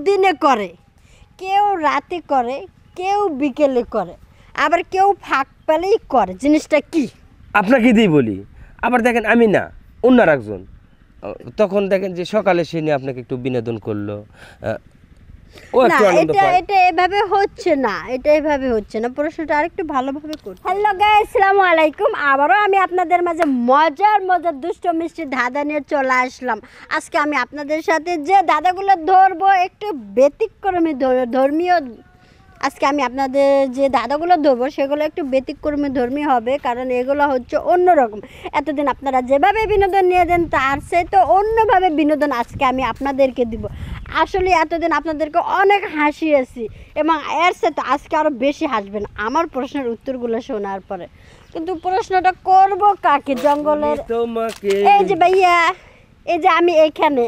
দিনে করে, কেউ রাতে করে, কেউ বিকেলে করে, আবার কেউ ফাঁক পেলেই করে। জিনিসটা কি? আপনাকে দিই বলি, আবার দেখেন আমি না, অন্য একজন তখন দেখেন যে সকালে সে নিয়ে আপনাকে একটু বিনোদন করলো, ও না, একটু আনন্দ এটা পায়। এটা এভাবে হচ্ছে না, এটা এভাবে হচ্ছে না। প্রশ্নটা আরেকটু ভালোভাবে করতে। হ্যালো গাইস, আসসালামু আলাইকুম। আবারও আমি আপনাদের মাঝে মজার মজার দুষ্ট মিষ্টি ধাঁধা নিয়ে চলে আসলাম। আজকে আমি আপনাদের সাথে যে ধাঁধাগুলো ধরবো একটু ব্যতিক্রমী ধর্মীয়। আজকে আমি আপনাদের যে ধাঁধাগুলো ধরবো সেগুলো একটু ব্যতিক্রমী ধর্মী হবে, কারণ এগুলো হচ্ছে অন্যরকম। এতদিন আপনারা যেভাবে বিনোদন নিয়ে দেন তার সে তো অন্যভাবে বিনোদন আজকে আমি আপনাদেরকে দিব। আসলে এতদিন আপনাদেরকে অনেক হাসিয়েছি এবং এর সাথে আজকে আরও বেশি হাসবেন আমার প্রশ্নের উত্তরগুলো শোনার পরে। কিন্তু প্রশ্নটা করব কাকে? জঙ্গলের তোমাকে এই যে ভাইয়া, এই যে আমি এইখানে।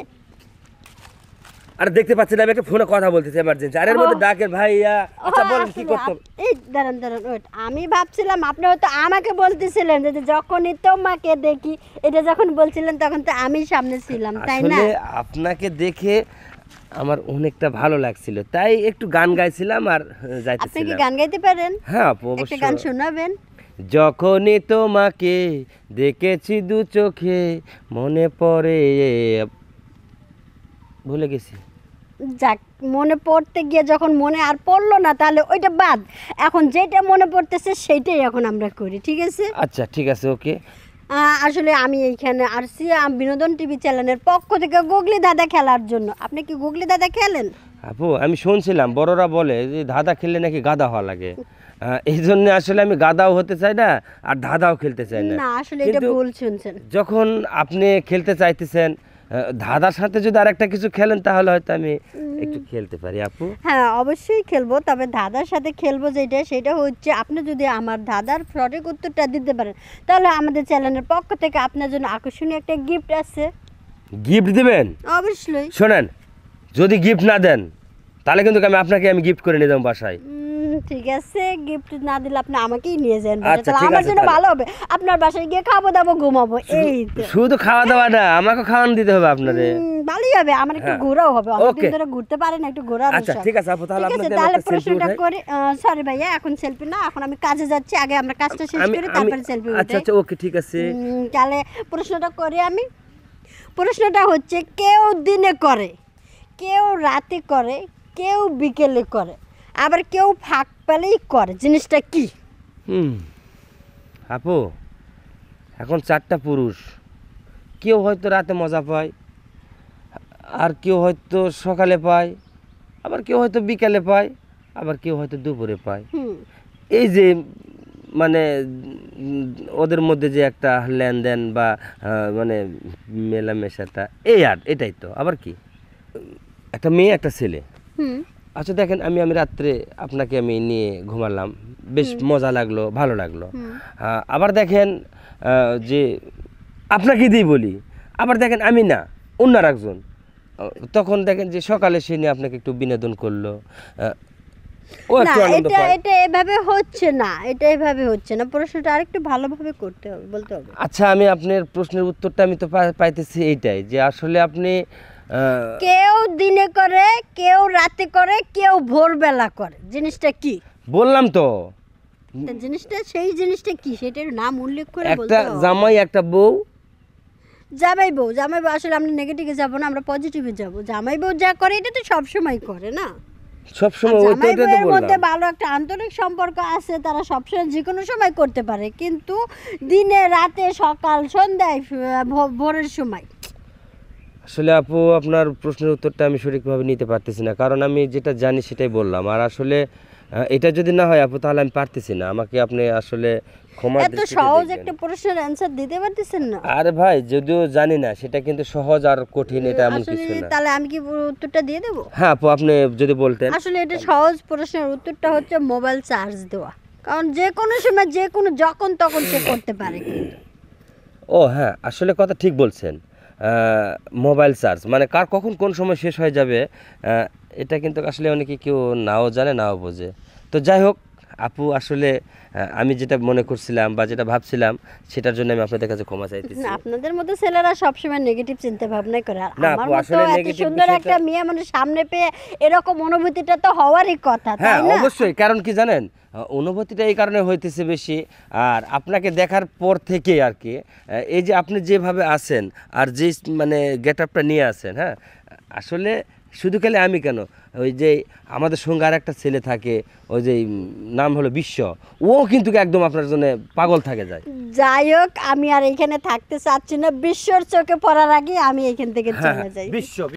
আর দেখতে পাচ্ছেন আমি একটা ফোনে কথা বলতেছি এমার্জেন্সি, আর এর মধ্যে ডাকের ভাইয়া। আচ্ছা বলেন কি করতে হবে? এই দাঁড়ান ওয়েট, আমি ভাবছিলাম আপনি হয়তো আমাকে বলতেছিলেন যে যখনই তোমাকে দেখি, এটা যখন বলছিলেন তখন তো আমি সামনে ছিলাম, তাই না? আসলে আপনাকে দেখে আমার অনেকটা ভালো লাগছিল, তাই একটু গান গাইছিলাম আর আপনি কি যাইতেছিলাম। গান গাইতে পারেন? হ্যাঁ আপু, একটা গান অবশ্যই। শোনাবেন? যখনই তোমাকে দেখেছি দু চোখে, মনে পড়ে, ভুলে গেছি। যাক, মনে পড়তে গিয়ে যখন মনে আর পড়লো না তাহলে ওইটা বাদ। এখন যেটা মনে পড়তেছে সেইটাই এখন আমরা করি, ঠিক আছে? আচ্ছা ঠিক আছে, ওকে। আসলে আমি এইখানে আসছি বিনোদন টিভি চ্যানেলের পক্ষ থেকে গুগলি দাদা খেলার জন্য। আপনি কি গুগলি দাদা খেলেন? আপু আমি শুনছিলাম বড়রা বলে যে ধাঁধা খেললে নাকি গাধা হওয়া লাগে, এই জন্য আসলে আমি গাধাও হতে চাই না আর ধাঁধাও খেলতে চাই না। না, আসলে এটা কিন্তু ভুল শুনছেন। যখন আপনি খেলতে চাইতেছেন, ধাঁধার সাথে যদি আরেকটা কিছু খেলেন তাহলে হয়তো আমি একটু খেলতে পারি আপু। হ্যাঁ, অবশ্যই খেলবো, তবে দাদার সাথে খেলবো সেটা হচ্ছে আপনি যদি আমার দাদার সঠিক উত্তরটা দিতে পারেন তাহলে আমাদের চ্যানেলের পক্ষ থেকে আপনার জন্য আকর্ষণীয় একটা গিফট আছে। গিফট দিবেন? অবশ্যই। শোনেন, যদি গিফট না দেন তাহলে কিন্তু আমি গিফট করে নিয়ে যাবো বাসায়। ঠিক আছে, গিফট না দিলে আপনি আমাকেই নিয়ে যান, আচ্ছা, তাহলে ঠিক আমার আছে, জন্য তাহলে। ভালো হবে। আপনার বাসায় গিয়ে খাবো দাবো ঘুমাবো, এই তো। শুধু খাওয়া দাওয়া না, আমাকে খাওয়ানো দিতে হবে আপনারে। ভালোই হবে, আমার একটু হ্যাঁ। ঘোরাও হবে, অনেকদিন ওকে। ধরে ঘুরতে পারেন, একটু ঘোরার আচ্ছা ঠিক আছে আপু, তাহলে ঠিক আছে, আপনাদের তাহলে একটা সেলফি প্রশ্নটা উঠাই। করি। সরি ভাইয়া, এখন সেলফি না, এখন আমি কাজে যাচ্ছি, আগে আমরা কাজটা শেষ আমি করি আমি তারপরে সেলফি আচ্ছা উঠাই। আচ্ছা, ওকে ঠিক আছে। তাহলে প্রশ্নটা করি আমি। প্রশ্নটা হচ্ছে কেউ দিনে করে, কেউ রাতে করে, কেউ বিকেলে করে, আবার কেউ ফাঁক পেলেই করে। জিনিসটা কি? আপু এখন চারটা পুরুষ, কেউ হয়তো রাতে মজা পায়, আর কেউ হয়তো সকালে পায়, আবার কেউ হয়তো বিকালে পায়, আবার কেউ হয়তো দুপুরে পায়। হুম এই যে মানে ওদের মধ্যে যে একটা লেনদেন বা মানে মেলামেশাটা, এটাই তো। আবার কি, একটা মেয়ে একটা ছেলে। হুম আচ্ছা দেখেন, আমি রাত্রে আপনাকে আমি নিয়ে ঘুমালাম, বেশ মজা লাগলো, ভালো লাগলো। আবার দেখেন যে আপনাকে দিই বলি, আবার দেখেন আমি না, অন্য একজন তখন দেখেন যে সকালে সে নিয়ে আপনাকে একটু বিনোদন করলো, ও না, একটু আনন্দ এটা পায়। এটা এভাবে হচ্ছে না, এটা এভাবে হচ্ছে না। প্রশ্নটা আরেকটু ভালোভাবে করতে হবে, বলতে হবে। আচ্ছা আমি আপনার প্রশ্নের উত্তরটা আমি তো পাইতেছি এইটাই, যে আসলে আপনি কেউ দিনে করে, কেউ রাতে করে, কেউ ভোরবেলা করে। জিনিসটা কি? বললাম তো, তা সেই জিনিসটা কি সেটার নাম উল্লেখ করে বলতে একটা হবে। জামাই একটা বউ। জামাই বউ, আসলে আমরা নেগেটিভে যাব না, আমরা পজিটিভে যাব। জামাই বউ যা করে এটা তো সব সময় করে না। সবসময় আর ওইটা জামাই ওইটা তো বউয়ের মধ্যে বললাম। ভালো একটা আন্তরিক সম্পর্ক আছে, তারা সবসময় যে কোনো সময় করতে পারে, কিন্তু দিনে রাতে সকাল সন্ধ্যায় ভোরের সময়। আসলে আপু আপনার প্রশ্নের উত্তরটা আমি সঠিকভাবে নিতে পারতেছি না, কারণ আমি যেটা জানি সেটাই বললাম। আর আসলে এটা যদি না হয় আপু তাহলে আমি পারতেছি না, আমাকে আপনি আসলে ক্ষমা এত দৃষ্টিতে সহজ দেখবেন। একটা প্রশ্নের অ্যান্সার দিতে পারতেছেন না? আরে ভাই, যদিও জানি না সেটা কিন্তু সহজ আর কঠিন এটা এমন আসলে কিছু না। তাহলে আমি কি পুরো উত্তরটা দিয়ে দেবো? হ্যাঁ আপু, আপনি যদি বলতেন। আসলে এটা সহজ প্রশ্নের উত্তরটা হচ্ছে মোবাইল চার্জ দেওয়া, কারণ যে কোনো সময় যে কোনো যখন তখন সে করতে পারে কিন্তু। ও হ্যাঁ, আসলে কথা ঠিক বলছেন। মোবাইল চার্জ মানে কার কখন কোন সময় শেষ হয়ে যাবে, এটা কিন্তু আসলে অনেকে কেউ নাও জানে নাও বোঝে। তো যাই হোক, আপু আসলে আমি যেটা মনে করছিলাম বা যেটা ভাবছিলাম সেটার জন্য আমি আপনাদের কাছে ক্ষমা চাইতেছি। না, আপনাদের মতো ছেলেরা সবসময় নেগেটিভ চিন্তা ভাবনা করে, আর না আমার আপু, মতো আসলে এত negative সুন্দর বিষয়টা- একটা মেয়ে মানুষ সামনে পেয়ে এরকম অনুভূতিটা তো হওয়ারই কথা, তাই হ্যাঁ না? অবশ্যই, কারণ কি জানেন, অনুভূতিটা এই কারণে হইতেছে বেশি, আর আপনাকে দেখার পর থেকে আর কি এই যে আপনি যেভাবে আছেন আর যে মানে গেট আপটা নিয়ে আছেন, হ্যাঁ আসলে শুধু খালি আমি কেন, ওই যে আমাদের সঙ্গে আর একটা ছেলে থাকে, ওই যে নাম হলো বিশ্ব, ও কিন্তু একদম আপনার জন্য পাগল থাকে যায়। যাই হোক, আমি আর এখানে থাকতে চাচ্ছি না, বিশ্বর চোখে পড়ার আগে আমি এখান থেকে হ্যাঁ চলে যাই। বিশ্ব